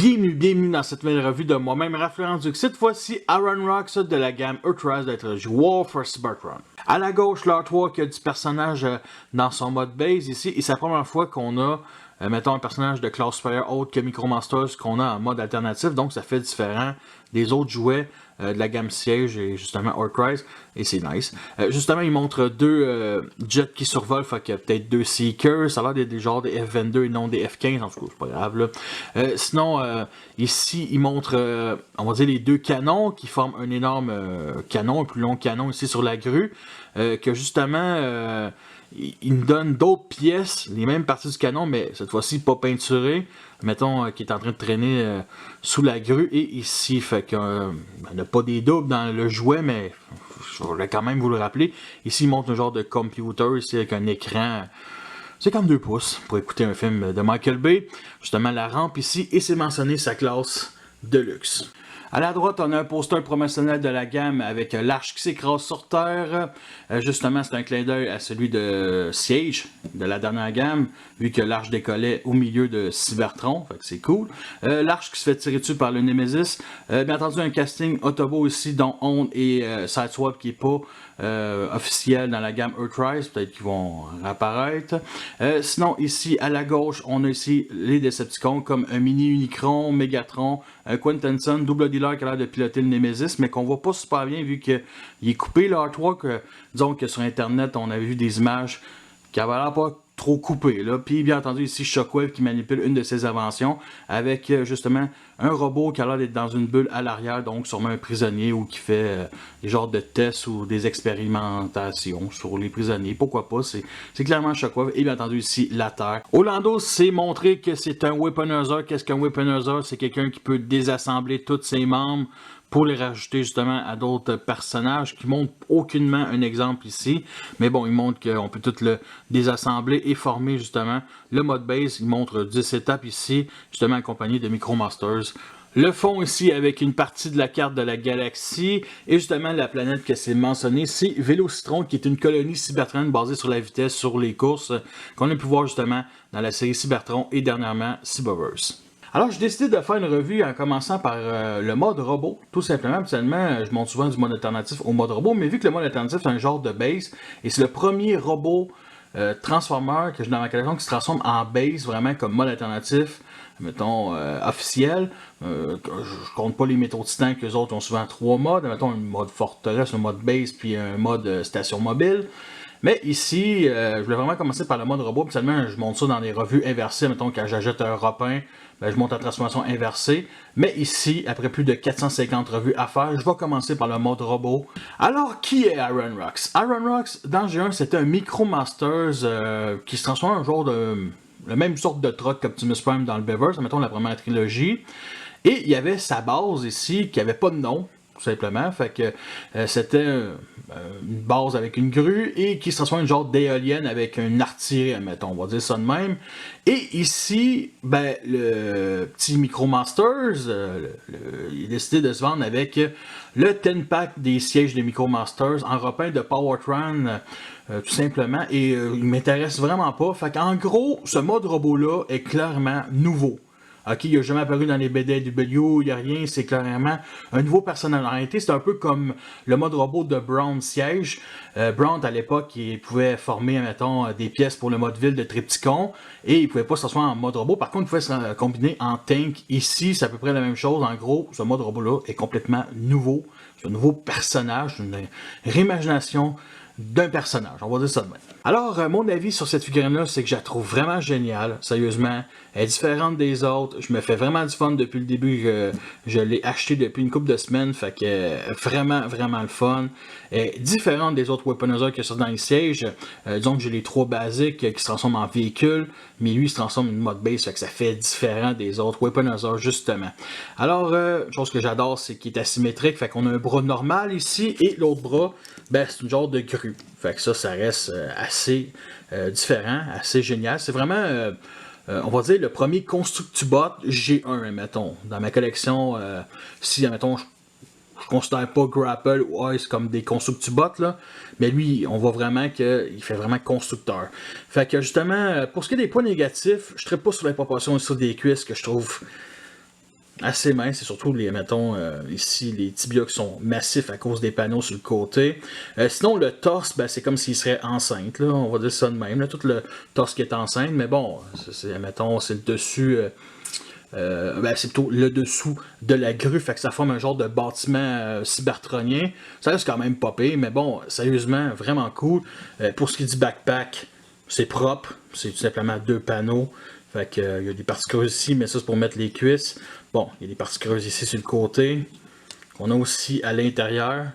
Bienvenue dans cette nouvelle revue de moi-même, Raph Laurent-Duc. Cette fois-ci, Iron Rocks de la gamme Earthrise d'être War for Cybertron. À la gauche, l'artwork du personnage dans son mode base ici, et c'est la première fois qu'on a, mettons, un personnage de classe supérieure autre que Micromasters qu'on a en mode alternatif, donc ça fait différent des autres jouets de la gamme Siege et justement Earthrise, et c'est nice. Justement, il montre deux jets qui survolent, fait qu'il y a peut-être deux Seekers, ça a l'air d'être des genres des F-22 et non des F-15, en tout cas, c'est pas grave là. Sinon, ici, il montre, on va dire, les deux canons qui forment un énorme canon, un plus long canon ici sur la grue, que justement, il nous donne d'autres pièces, les mêmes parties du canon, mais cette fois-ci pas peinturées, mettons, qui est en train de traîner sous la grue et ici, fait qu'on n'a pas des doubles dans le jouet, mais je voulais quand même vous le rappeler. Ici, il montre un genre de computer, ici, avec un écran, c'est comme 2 pouces, pour écouter un film de Michael Bay. Justement, la rampe ici, et c'est mentionné sa classe de luxe. À la droite, on a un poster promotionnel de la gamme avec l'arche qui s'écrase sur terre. Justement, c'est un clin d'œil à celui de Siege, de la dernière gamme, vu que l'arche décollait au milieu de Cybertron, fait que c'est cool. L'arche qui se fait tirer dessus par le Nemesis. Bien entendu, un casting Autobot ici, dont On et Sideswipe qui n'est pas officiel dans la gamme Earthrise, peut-être qu'ils vont réapparaître. Sinon, ici, à la gauche, on a ici les Decepticons, comme un mini Unicron, Megatron, Quintesson, double dealer qui a l'air de piloter le Nemesis, mais qu'on voit pas super bien vu qu'il est coupé l'artwork. Disons que sur internet on avait vu des images qui avaient l'air pas trop coupées là. Puis bien entendu ici Shockwave qui manipule une de ses inventions avec justement un robot qui a l'air d'être dans une bulle à l'arrière, donc sûrement un prisonnier ou qui fait des genres de tests ou des expérimentations sur les prisonniers, pourquoi pas, c'est clairement Shockwave. Et bien entendu ici la Terre. Orlando s'est montré que c'est un weaponizer. Qu'est-ce qu'un weaponizer? C'est quelqu'un qui peut désassembler tous ses membres pour les rajouter justement à d'autres personnages qui montrent aucunement un exemple ici. Mais bon, il montre qu'on peut tout le désassembler et former justement le mode base. Il montre 10 étapes ici, justement accompagné de Micromasters. Le fond ici avec une partie de la carte de la galaxie et justement la planète que c'est mentionné, c'est Vélocitron qui est une colonie Cybertron basée sur la vitesse, sur les courses qu'on a pu voir justement dans la série Cybertron et dernièrement Cyberverse. Alors, j'ai décidé de faire une revue en commençant par le mode robot, tout simplement. Habituellement, je monte souvent du mode alternatif au mode robot, mais vu que le mode alternatif c'est un genre de base, et c'est le premier robot Transformer que j'ai dans ma collection qui se transforme en base, vraiment comme mode alternatif, mettons, officiel. Je compte pas les métaux titans que les autres ont souvent 3 modes, mettons un mode forteresse, un mode base, puis un mode station mobile. Mais ici, je voulais vraiment commencer par le mode robot. Seulement, je monte ça dans des revues inversées. Mettons, quand j'achète un Repin, ben, je monte la transformation inversée. Mais ici, après plus de 450 revues à faire, je vais commencer par le mode robot. Alors, qui est Iron Rocks? Iron Rocks, dans G1, c'était un Micromasters qui se transforme en genre de... la même sorte de truck qu'Optimus Prime dans le Beavers, mettons la première trilogie. Et il y avait sa base ici qui n'avait pas de nom. Tout simplement, fait que c'était une base avec une grue et qui se transforme en une genre d'éolienne avec une artillerie, mettons, on va dire ça de même. Et ici, ben, le petit Micromasters, il a décidé de se vendre avec le 10-pack des sièges de Micromasters en repeint de Powertron, tout simplement, et il m'intéresse vraiment pas. Fait qu'en gros, ce mode robot-là est clairement nouveau. Ok, il n'a jamais apparu dans les BDW, il n'y a rien, c'est clairement un nouveau personnage. En réalité, c'est un peu comme le mode robot de Brown Siege. Brown, à l'époque, il pouvait former, mettons, des pièces pour le mode ville de Triptychon, et il ne pouvait pas se transformer en mode robot. Par contre, il pouvait se combiner en tank. Ici, c'est à peu près la même chose. En gros, ce mode robot-là est complètement nouveau. C'est un nouveau personnage, une réimagination d'un personnage, on va dire ça de même. Alors, mon avis sur cette figurine-là, c'est que je la trouve vraiment géniale, sérieusement. Elle est différente des autres, je me fais vraiment du fun depuis le début, je l'ai acheté depuis une couple de semaines, fait que vraiment, vraiment le fun. Elle est différente des autres weaponizers qui sont dans les sièges. Disons que j'ai les 3 basiques qui se transforment en véhicule, mais lui il se transforme en mode base, fait que ça fait différent des autres weaponizers, justement. Alors, chose que j'adore, c'est qu'il est asymétrique, fait qu'on a un bras normal ici, et l'autre bras, ben, c'est une genre de grue. Fait que ça reste assez différent, assez génial. C'est vraiment, on va dire, le premier Constructibot G1, mettons. Dans ma collection, si, mettons, je considère pas Grapple ou Ice comme des Constructibots, là, mais lui, on voit vraiment qu'il fait vraiment constructeur. Fait que justement, pour ce qui est des points négatifs, je ne serais pas sur la proportion sur des cuisses que je trouve assez mince, et surtout les, mettons, ici, les tibias qui sont massifs à cause des panneaux sur le côté. Sinon, le torse, ben, c'est comme s'il serait enceinte, là, on va dire ça de même, là, tout le torse qui est enceinte, mais bon, mettons, c'est le dessus, ben, c'est plutôt le dessous de la grue, fait que ça forme un genre de bâtiment cybertronien. Ça reste quand même pas pire, mais bon, sérieusement, vraiment cool. Pour ce qui est du backpack, c'est propre, c'est tout simplement 2 panneaux. Fait que, il y a des parties creuses ici, mais ça c'est pour mettre les cuisses. Bon, il y a des parties creuses ici sur le côté. On a aussi à l'intérieur.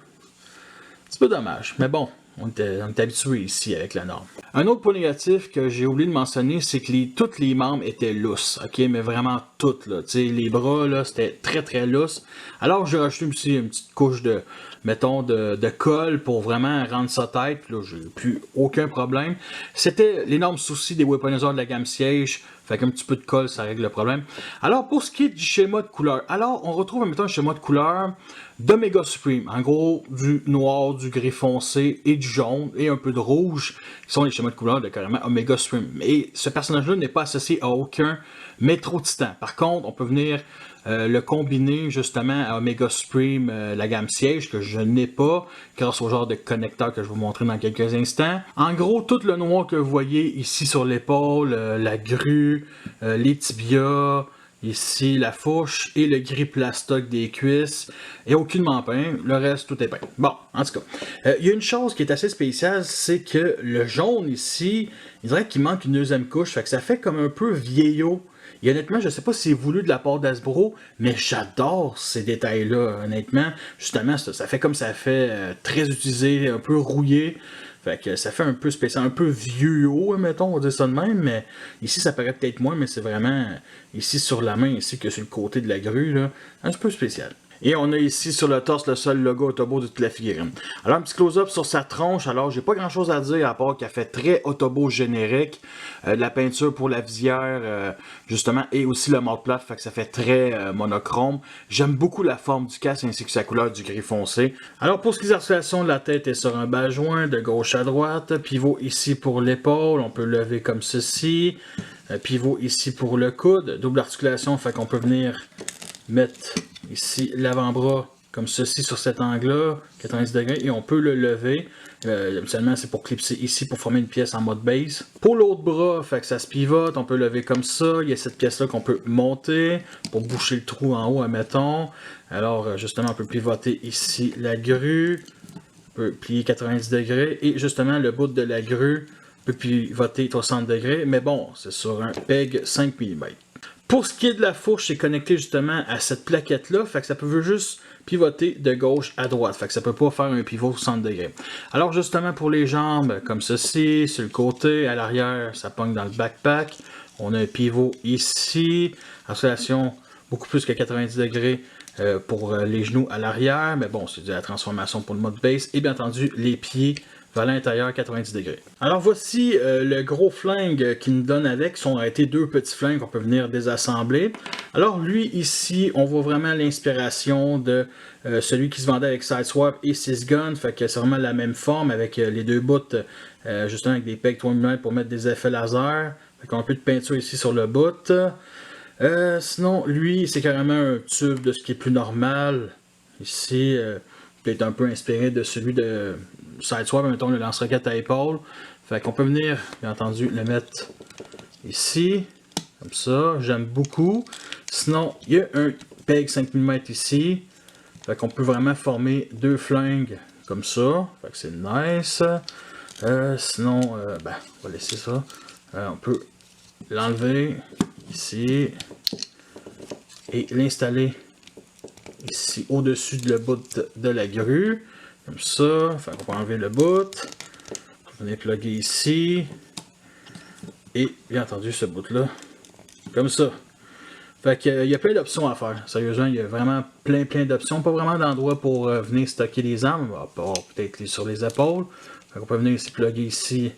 C'est pas dommage, mais bon, on est habitué ici avec la norme. Un autre point négatif que j'ai oublié de mentionner, c'est que tous les membres étaient lousses, ok, mais vraiment toutes, là. T'sais, les bras, là, c'était très très lousse. Alors j'ai rajouté aussi une petite couche de, mettons, de colle pour vraiment rendre ça tête. Puis là, j'ai plus aucun problème. C'était l'énorme souci des weaponizers de la gamme Siege. Fait qu'un petit peu de colle, ça règle le problème. Alors, pour ce qui est du schéma de couleur, alors, on retrouve, mettons, un schéma de couleur d'Omega Supreme. En gros, du noir, du gris foncé et du jaune, et un peu de rouge, qui sont les schémas de couleur de carrément Omega Supreme. Et ce personnage-là n'est pas associé à aucun métro titan. Par contre, on peut venir le combiner justement à Omega Supreme, la gamme Siege, que je n'ai pas, grâce au genre de connecteur que je vais vous montrer dans quelques instants. En gros, tout le noir que vous voyez ici sur l'épaule, la grue, les tibias, ici la fourche et le gris plastoc des cuisses, et aucunement peint, le reste tout est peint. Bon, en tout cas, il y a une chose qui est assez spéciale, c'est que le jaune ici, il dirait qu'il manque une deuxième couche, fait que ça fait comme un peu vieillot. Et honnêtement, je ne sais pas si c'est voulu de la part d'Hasbro, mais j'adore ces détails-là, honnêtement. Justement, ça fait comme ça fait très utilisé, un peu rouillé. Fait que ça fait un peu spécial, un peu vieux haut, mettons, on va dire ça de même, mais ici ça paraît peut-être moins, mais c'est vraiment ici sur la main, ici que sur le côté de la grue, là, un petit peu spécial. Et on a ici sur le torse le seul logo Autobot de toute la figurine. Alors un petit close-up sur sa tronche, alors j'ai pas grand chose à dire à part qu'elle fait très Autobot générique. La peinture pour la visière justement et aussi le mode plate, fait que ça fait très monochrome. J'aime beaucoup la forme du casque ainsi que sa couleur du gris foncé. Alors pour ce qui est de l'articulation, la tête est sur un bas joint de gauche à droite. Pivot ici pour l'épaule, on peut lever comme ceci. Pivot ici pour le coude. Double articulation, fait qu'on peut venir mettre ici l'avant-bras comme ceci sur cet angle-là, 90 degrés, et on peut le lever. Habituellement, c'est pour clipser ici pour former une pièce en mode base. Pour l'autre bras, fait que ça se pivote, on peut lever comme ça. Il y a cette pièce-là qu'on peut monter pour boucher le trou en haut, admettons. Alors, justement, on peut pivoter ici la grue. On peut plier 90 degrés. Et justement, le bout de la grue peut pivoter 60 degrés. Mais bon, c'est sur un PEG 5 mm. Pour ce qui est de la fourche, c'est connecté justement à cette plaquette-là, fait que ça peut juste pivoter de gauche à droite, fait que ça peut pas faire un pivot 60 degrés. Alors justement pour les jambes, comme ceci, sur le côté, à l'arrière, ça pogne dans le backpack. On a un pivot ici, installation beaucoup plus que 90 degrés pour les genoux à l'arrière, mais bon, c'est de la transformation pour le mode base, et bien entendu les pieds vers l'intérieur 90 degrés. Alors voici le gros flingue qu'il nous donne avec. Ce sont été 2 petits flingues qu'on peut venir désassembler. Alors lui ici, on voit vraiment l'inspiration de celui qui se vendait avec Sideswap et 6 Gun. Fait que c'est vraiment la même forme avec les 2 bouts justement avec des pegs 3 mm pour mettre des effets laser. Fait qu'on a un peu de peinture ici sur le bout. Sinon lui c'est carrément un tube de ce qui est plus normal. Ici peut-être un peu inspiré de celui de Sideswap, mettons le lance-roquette à épaule. Fait qu'on peut venir, bien entendu, le mettre ici, comme ça. J'aime beaucoup. Sinon, il y a un PEG 5 mm ici. Fait qu'on peut vraiment former 2 flingues comme ça. Fait que c'est nice. Sinon, ben, on va laisser ça. On peut l'enlever ici et l'installer ici au-dessus de le bout de la grue. Comme ça, fait qu'on peut enlever le bout, on va plugger ici, et bien entendu ce bout là, comme ça. Fait qu'il y a plein d'options à faire, sérieusement, il y a vraiment plein d'options, pas vraiment d'endroit pour venir stocker les armes, à part peut-être sur les épaules. Fait qu'on peut venir ici plugger ici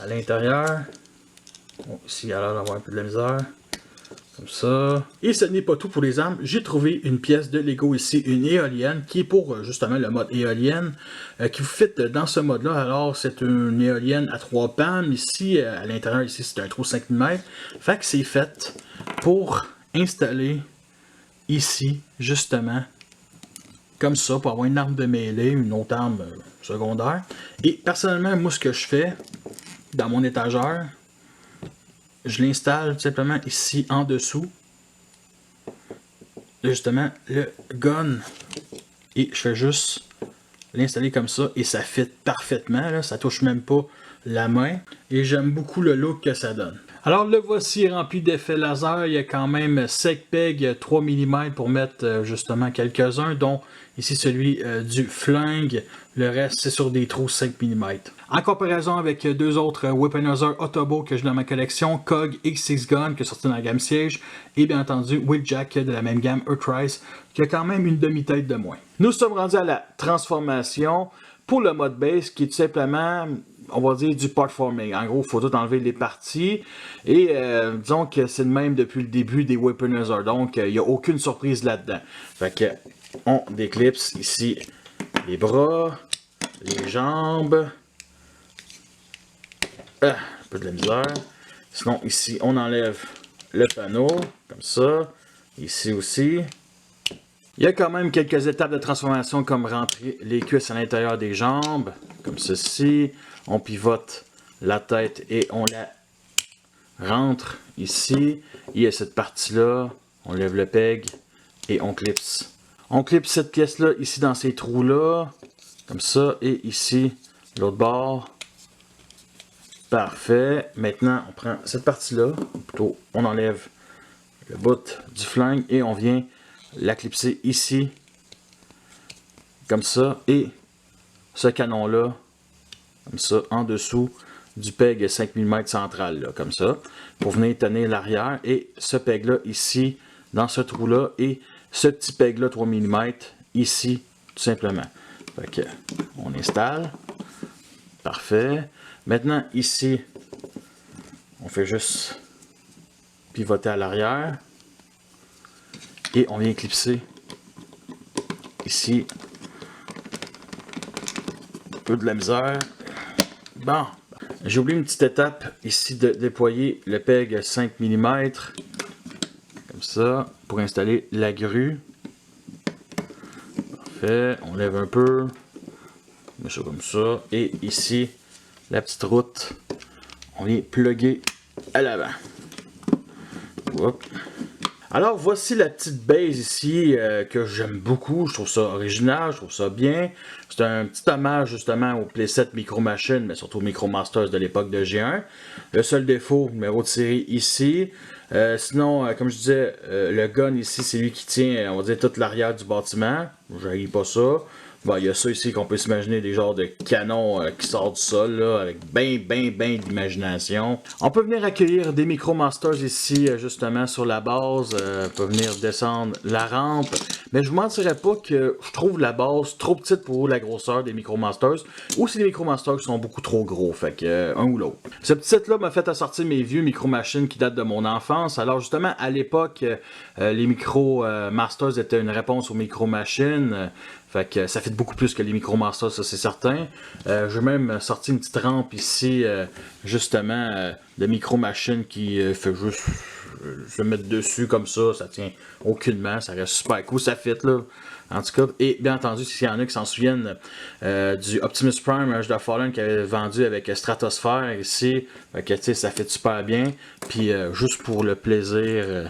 à l'intérieur, bon, ici il a l'air d'avoir un peu de la misère. Comme ça. Et ce n'est pas tout pour les armes. J'ai trouvé une pièce de Lego ici, une éolienne, qui est pour justement le mode éolienne, qui vous fit dans ce mode-là. Alors, c'est une éolienne à 3 pannes. Ici, à l'intérieur, ici, c'est un trou 5 mm. Fait que c'est fait pour installer ici, justement, comme ça, pour avoir une arme de mêlée, une autre arme secondaire. Et personnellement, moi, ce que je fais dans mon étagère, je l'installe tout simplement ici en dessous. Justement, le gun. Et je fais juste l'installer comme ça et ça fit parfaitement. Là, ça touche même pas la main. Et j'aime beaucoup le look que ça donne. Alors le voici rempli d'effets laser. Il y a quand même 7 pegs 3 mm pour mettre justement quelques-uns, dont ici celui du flingue. Le reste c'est sur des trous 5 mm. En comparaison avec deux autres Weaponizer Autobo que j'ai dans ma collection, COG X6 Gun qui est sorti dans la gamme Siege, et bien entendu Wheeljack de la même gamme Earthrise qui a quand même une demi-tête de moins. Nous sommes rendus à la transformation pour le mode base qui est tout simplement, on va dire, du part forming. En gros, il faut tout enlever les parties. Et disons que c'est le même depuis le début des Weaponizer. Donc, il n'y a aucune surprise là-dedans. Fait que, on déclipse ici les bras, les jambes. Un peu de la misère. Sinon, ici, on enlève le panneau, comme ça. Ici aussi. Il y a quand même quelques étapes de transformation comme rentrer les cuisses à l'intérieur des jambes, comme ceci. On pivote la tête et on la rentre ici. Il y a cette partie-là, on lève le peg et on clipse. On clipse cette pièce-là ici dans ces trous-là, comme ça, et ici, l'autre bord. Parfait. Maintenant, on prend cette partie-là, plutôt on enlève le bout du flingue et on vient la clipser ici, comme ça, et ce canon-là, comme ça, en dessous du peg 5 mm central, là, comme ça, pour venir tenir l'arrière, et ce peg-là ici, dans ce trou-là, et ce petit peg-là 3 mm ici, tout simplement. Fait que, on installe. Parfait. Maintenant, ici, on fait juste pivoter à l'arrière. Et on vient clipser ici. Un peu de la misère. Bon. J'ai oublié une petite étape ici de déployer le peg 5 mm. Comme ça. Pour installer la grue. Parfait. On lève un peu. On met ça comme ça. Et ici, la petite route. On vient plugger à l'avant. Hop. Alors voici la petite base ici que j'aime beaucoup, je trouve ça original, je trouve ça bien. C'est un petit hommage justement au Playset Micro Machine, mais surtout au Micro Masters de l'époque de G1. Le seul défaut, numéro de série ici. Sinon, comme je disais, le gun ici, c'est lui qui tient, on va dire, toute l'arrière du bâtiment. Je n'arrive pas ça. Bon, il y a ça ici qu'on peut s'imaginer, des genres de canons qui sortent du sol, là, avec ben d'imagination. On peut venir accueillir des Micro Masters ici, justement, sur la base. On peut venir descendre la rampe. Mais je vous mentirais pas que je trouve la base trop petite pour la grosseur des Micro Masters. Ou si les Micro Masters sont beaucoup trop gros, fait que un ou l'autre. Ce petit set-là m'a fait sortir mes vieux Micro Machines qui datent de mon enfance. Alors justement, à l'époque, les Micro Masters étaient une réponse aux Micro Machines. Fait que ça fait beaucoup plus que les Micro Masters, ça c'est certain. J'ai même sorti une petite rampe ici, justement, de Micro Machine qui fait juste se mettre dessus comme ça tient aucunement, ça reste super cool, ça fit là. En tout cas, et bien entendu, s'il y en a qui s'en souviennent du Optimus Prime Age of Fallen qui avait vendu avec Stratosphere ici, fait que tu sais, ça fait super bien. Puis juste pour le plaisir.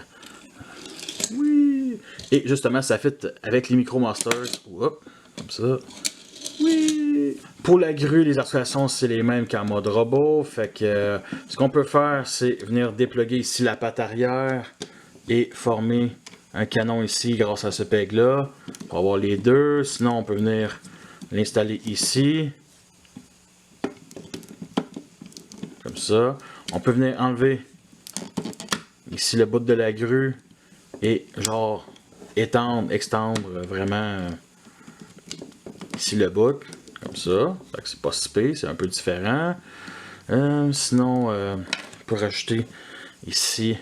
Oui! Et justement, ça fit avec les Micro Masters. Hop, comme ça. Oui! Pour la grue, les articulations, c'est les mêmes qu'en mode robot. Fait que ce qu'on peut faire, c'est venir dépluguer ici la patte arrière et former un canon ici grâce à ce peg-là. Pour avoir les deux. Sinon, on peut venir l'installer ici. Comme ça. On peut venir enlever ici le bout de la grue. Et genre extendre vraiment ici le bout, comme ça. Fait que c'est pas si pire, c'est un peu différent. Sinon, on peut rajouter ici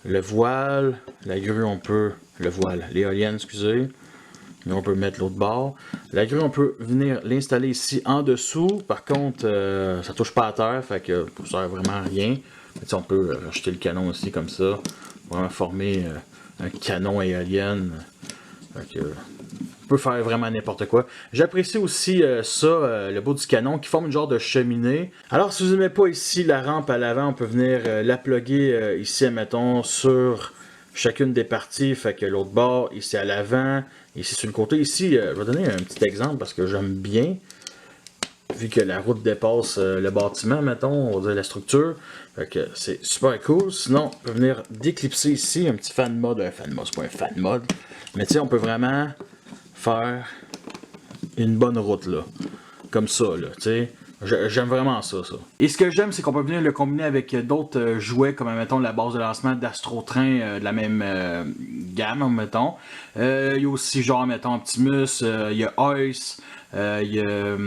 le voile. La grue, on peut. Le voile, l'éolienne, excusez. Mais on peut mettre l'autre bord. La grue, on peut venir l'installer ici en dessous. Par contre, ça touche pas à terre, fait que ça sert vraiment à rien. On peut rajouter le canon aussi comme ça. Vraiment former un canon éolien. On peut faire vraiment n'importe quoi. J'apprécie aussi le bout du canon qui forme une genre de cheminée. Alors si vous n'aimez pas ici la rampe à l'avant, on peut venir la plugger ici, admettons, sur chacune des parties. Fait que l'autre bord, ici à l'avant, ici sur le côté. Ici, je vais donner un petit exemple parce que j'aime bien. Vu que la route dépasse le bâtiment, mettons, on va dire la structure. Fait que c'est super cool. Sinon, on peut venir déclipser ici un petit fan mode. Un fan mode, c'est pas un fan mode. Mais tu sais, on peut vraiment faire une bonne route là. Comme ça, là, tu sais. J'aime vraiment ça. Et ce que j'aime, c'est qu'on peut venir le combiner avec d'autres jouets, comme mettons la base de lancement d'Astro Train de la même gamme, mettons. Il y a aussi genre, mettons, Optimus, il y a Ice, il y a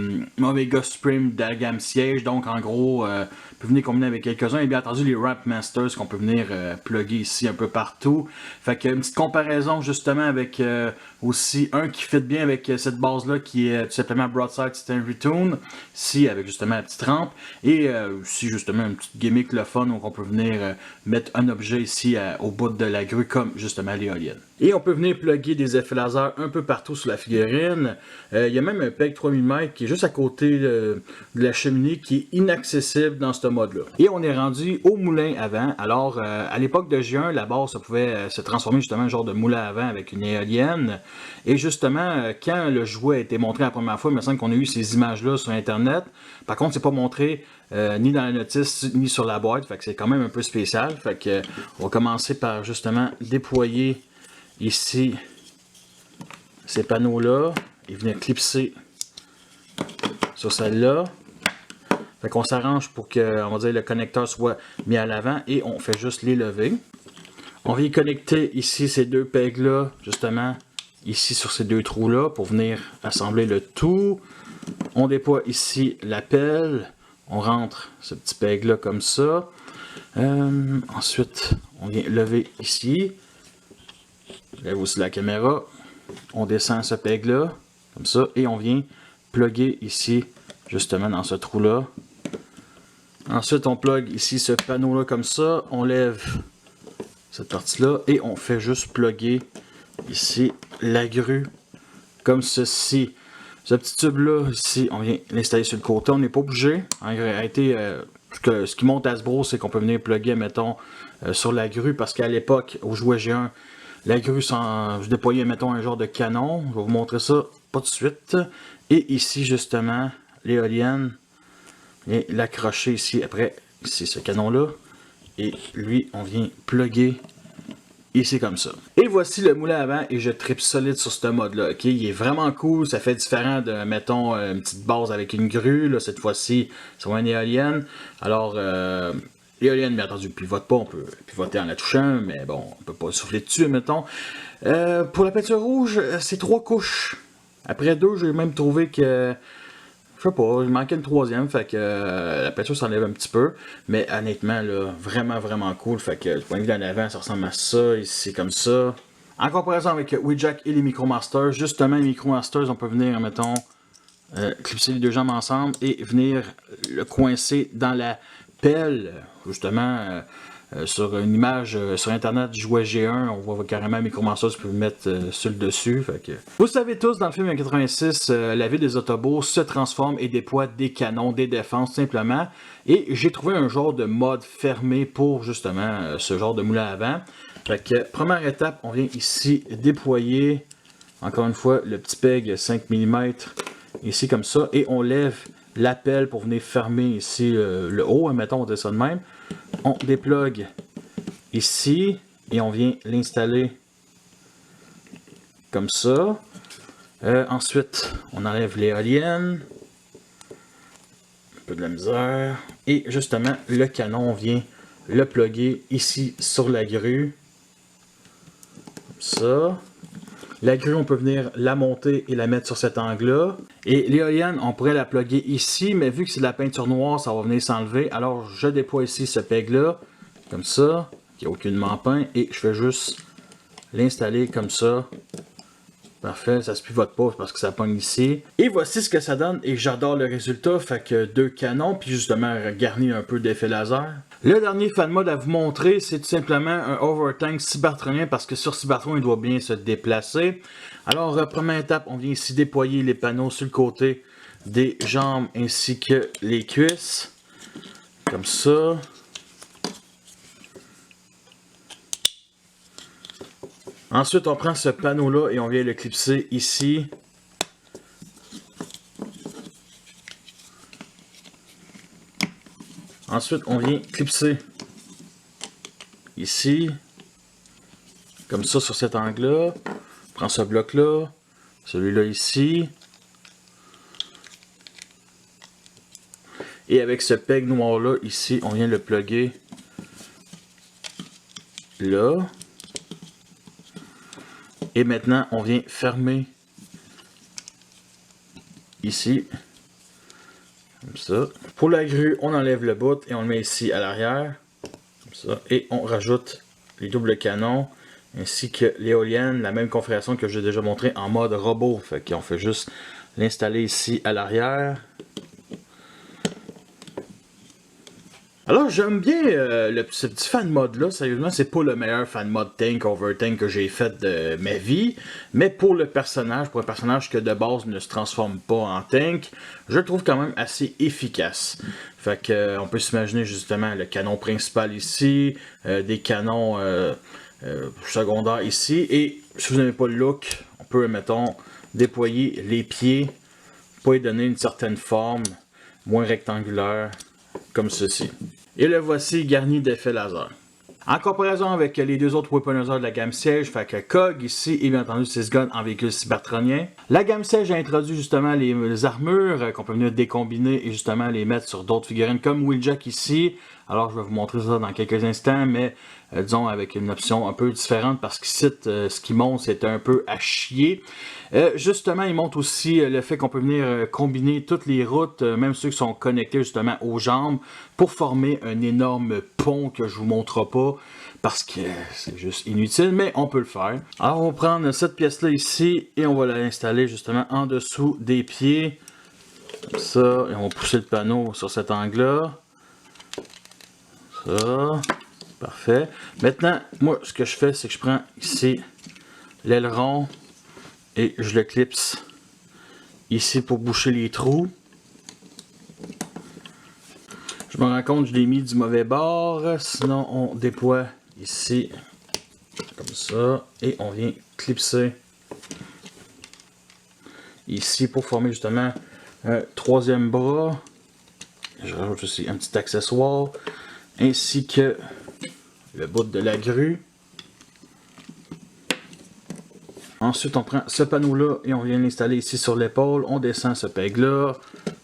Omega Supreme de la gamme Siège. Donc en gros, on peut venir combiner avec quelques-uns. Et bien entendu, les Ramp Masters qu'on peut venir plugger ici un peu partout. Fait que une petite comparaison justement avec aussi un qui fit bien avec cette base-là qui est tout simplement Broadside Titan Retune. Ici avec justement la petite rampe. Et aussi justement une petite gimmick le fun où on peut venir mettre un objet ici au bout de la grue comme justement l'éolienne. Et on peut venir plugger des effets laser un peu partout sur la figurine. Il y a même un PEG 3 mm qui est juste à côté de la cheminée qui est inaccessible dans ce mode-là. Et on est rendu au moulin à vent. Alors à l'époque de G1, la base ça pouvait se transformer justement en genre de moulin à vent avec une éolienne. Et justement, quand le jouet a été montré la première fois, il me semble qu'on a eu ces images-là sur Internet. Par contre, c'est pas montré ni dans la notice, ni sur la boîte. Fait que c'est quand même un peu spécial. Fait que on va commencer par justement déployer ici ces panneaux-là et venir clipser sur celle-là. Fait qu'on s'arrange pour que, on va dire, le connecteur soit mis à l'avant et on fait juste les lever. On vient connecter ici ces deux pegs-là, justement, ici sur ces deux trous-là pour venir assembler le tout. On déploie ici la pelle. On rentre ce petit peg-là comme ça. Ensuite, on vient lever ici. Lève aussi la caméra. On descend ce peg-là, comme ça. Et on vient plugger ici, justement, dans ce trou-là. Ensuite, on plug ici ce panneau-là comme ça. On lève cette partie-là. Et on fait juste plugger ici la grue, comme ceci. Ce petit tube-là, ici, on vient l'installer sur le côté. On n'est pas obligé. En réalité, ce qui monte Hasbro, c'est qu'on peut venir plugger, mettons, sur la grue. Parce qu'à l'époque, au jouet G1, la grue, je déployais, mettons, un genre de canon. Je vais vous montrer ça pas de suite. Et ici, justement, l'éolienne. Et l'accrocher ici, après, ici, ce canon-là. Et lui, on vient plugger ici comme ça. Et voici le moulin à vent et je tripe solide sur ce mode-là. Ok, il est vraiment cool, ça fait différent de, mettons, une petite base avec une grue. Là, cette fois-ci, c'est une éolienne. Alors, l'éolienne, bien entendu, pivote pas. On peut pivoter en la touchant, mais bon, on peut pas souffler dessus, mettons. Pour la peinture rouge, c'est 3 couches. Après 2, j'ai même trouvé que... Je sais pas, il manquait une troisième, fait que la peinture s'enlève un petit peu. Mais honnêtement, là, vraiment cool. Fait que le point de vue en avant, ça ressemble à ça, ici comme ça. En comparaison avec Ouijack et les Micromasters, justement, les Micromasters, on peut venir, mettons, clipser les deux jambes ensemble et venir le coincer dans la pelle, justement. Sur une image sur internet du jouet G1, on voit carrément Micromaster, tu peux le mettre sur le dessus. Fait que... Vous savez tous, dans le film 86, la ville des Autobots se transforme et déploie des canons, des défenses simplement. Et j'ai trouvé un genre de mode fermé pour justement ce genre de moulin à vent. Fait que première étape, on vient ici déployer, encore une fois, le petit peg 5 mm ici comme ça. Et on lève la pelle pour venir fermer ici le haut, mettons, on dit ça de même. On déplugue ici et on vient l'installer comme ça. Ensuite, on enlève l'éolienne. Un peu de la misère. Et justement, le canon, on vient le plugger ici sur la grue. Comme ça. La grue, on peut venir la monter et la mettre sur cet angle-là. Et l'éolienne, on pourrait la plugger ici, mais vu que c'est de la peinture noire, ça va venir s'enlever. Alors, je déploie ici ce peg-là, comme ça, qui n'a aucunement peint, et je fais juste l'installer comme ça, Parfait, ça se pivote pas parce que ça pogne ici. Et voici ce que ça donne et j'adore le résultat. Fait que 2 canons, puis justement garni un peu d'effet laser. Le dernier fan mode à vous montrer, c'est tout simplement un overtank cybertronien parce que sur Cybertron, il doit bien se déplacer. Alors, première étape, on vient ici déployer les panneaux sur le côté des jambes ainsi que les cuisses. Comme ça. Ensuite, on prend ce panneau-là et on vient le clipser ici. Ensuite, on vient clipser ici. Comme ça, sur cet angle-là. On prend ce bloc-là. Celui-là ici. Et avec ce peg noir-là, ici, on vient le plugger là. Et maintenant, on vient fermer ici. Comme ça. Pour la grue, on enlève le bout et on le met ici à l'arrière. Comme ça. Et on rajoute les doubles canons ainsi que l'éolienne, la même configuration que j'ai déjà montré en mode robot. Fait qu'on fait juste l'installer ici à l'arrière. Alors j'aime bien ce petit fan mode là, sérieusement c'est pas le meilleur fan mode tank over tank que j'ai fait de ma vie, mais pour un personnage que de base ne se transforme pas en tank, je le trouve quand même assez efficace. Fait que on peut s'imaginer justement le canon principal ici, des canons secondaires ici, et si vous n'avez pas le look, on peut mettons déployer les pieds pour lui donner une certaine forme moins rectangulaire. Comme ceci. Et le voici garni d'effets laser. En comparaison avec les deux autres weaponizers de la gamme Siege, fait que COG ici et bien entendu Sysgun en véhicule cybertronien. La gamme Siege a introduit justement les armures qu'on peut venir décombiner et justement les mettre sur d'autres figurines comme Wheeljack ici. Alors je vais vous montrer ça dans quelques instants, mais disons avec une option un peu différente parce qu'ici ce qui monte c'est un peu à chier. Justement il montre aussi le fait qu'on peut venir combiner toutes les routes, même ceux qui sont connectés justement aux jambes, pour former un énorme pont que je vous montre pas parce que c'est juste inutile, mais on peut le faire. Alors on va prendre cette pièce là ici et on va l'installer justement en dessous des pieds, comme ça, et on va pousser le panneau sur cet angle là. Ça, parfait. Maintenant, moi, ce que je fais, c'est que je prends ici l'aileron et je le clipse ici pour boucher les trous. Je me rends compte que je l'ai mis du mauvais bord, sinon on déploie ici comme ça et on vient clipser ici pour former justement un troisième bras. Je rajoute aussi un petit accessoire ainsi que le bout de la grue. Ensuite on prend ce panneau là et on vient l'installer ici sur l'épaule, on descend ce peg là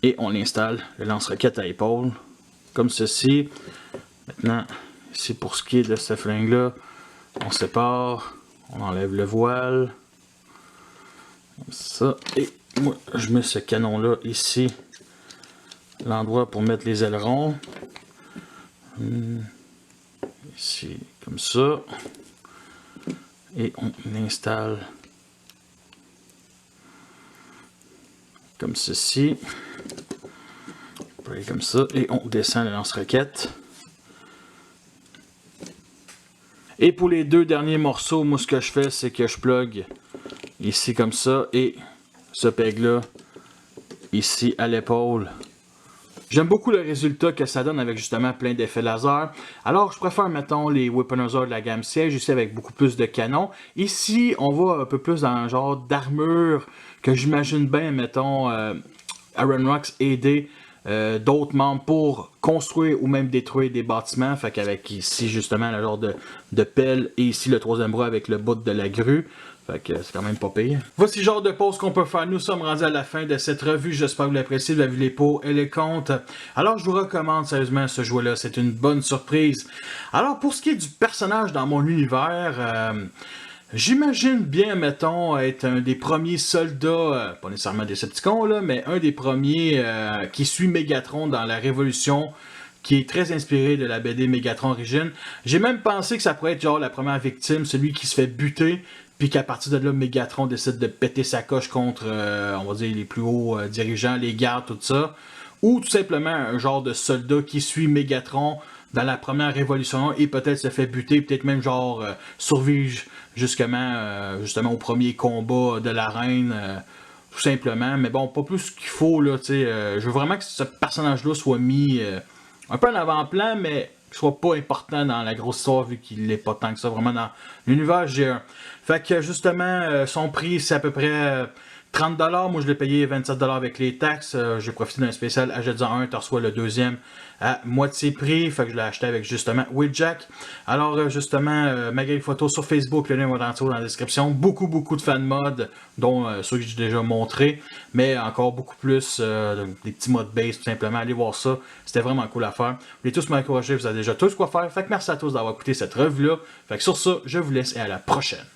et on l'installe, le lance-roquette à épaule comme ceci. Maintenant ici pour ce qui est de ce flingue là, on sépare, on enlève le voile comme ça, et moi je mets ce canon là ici, l'endroit pour mettre les ailerons. Ici, comme ça. Et on l'installe comme ceci. Comme ça. Et on descend le lance-roquette. Et pour les deux derniers morceaux, moi ce que je fais, c'est que je plug ici comme ça. Et ce peg-là, ici à l'épaule. J'aime beaucoup le résultat que ça donne avec justement plein d'effets laser. Alors je préfère mettons les weaponizers de la gamme Siege ici avec beaucoup plus de canons. Ici on va un peu plus dans un genre d'armure que j'imagine bien mettons Iron Rocks aider d'autres membres pour construire ou même détruire des bâtiments. Fait qu'avec ici justement le genre de pelle et ici le troisième bras avec le bout de la grue. Fait que c'est quand même pas pire. Voici le genre de pause qu'on peut faire. Nous sommes rendus à la fin de cette revue. J'espère que vous l'appréciez. Vous avez vu les pots et les comptes. Alors je vous recommande sérieusement ce jouet-là. C'est une bonne surprise. Alors pour ce qui est du personnage dans mon univers, j'imagine bien, mettons, être un des premiers soldats, pas nécessairement Decepticons là, mais un des premiers qui suit Megatron dans la Révolution, qui est très inspiré de la BD Megatron Origins. J'ai même pensé que ça pourrait être genre la première victime, celui qui se fait buter, puis qu'à partir de là, Megatron décide de péter sa coche contre, on va dire, les plus hauts dirigeants, les gardes, tout ça. Ou tout simplement un genre de soldat qui suit Megatron dans la première révolution et peut-être se fait buter, peut-être même genre survivre justement au premier combat de la reine, tout simplement. Mais bon, pas plus qu'il faut, là, tu sais. Je veux vraiment que ce personnage-là soit mis un peu en avant-plan, mais qu'il soit pas important dans la grosse histoire, vu qu'il n'est pas tant que ça, vraiment dans l'univers G1. Fait que justement, son prix, c'est à peu près 30$. Moi, je l'ai payé 27$ avec les taxes. J'ai profité d'un spécial achète-en un, tu reçois le deuxième à moitié prix. Fait que je l'ai acheté avec justement Wheeljack. Alors, justement, ma galerie photo sur Facebook, le lien va dans la description. Beaucoup de fan mods, dont ceux que j'ai déjà montré, mais encore beaucoup plus des petits mods base, tout simplement. Allez voir ça. C'était vraiment cool à faire. Vous voulez tous m'encourager, vous avez déjà tous quoi faire. Fait que merci à tous d'avoir écouté cette revue-là. Fait que sur ça, je vous laisse et à la prochaine.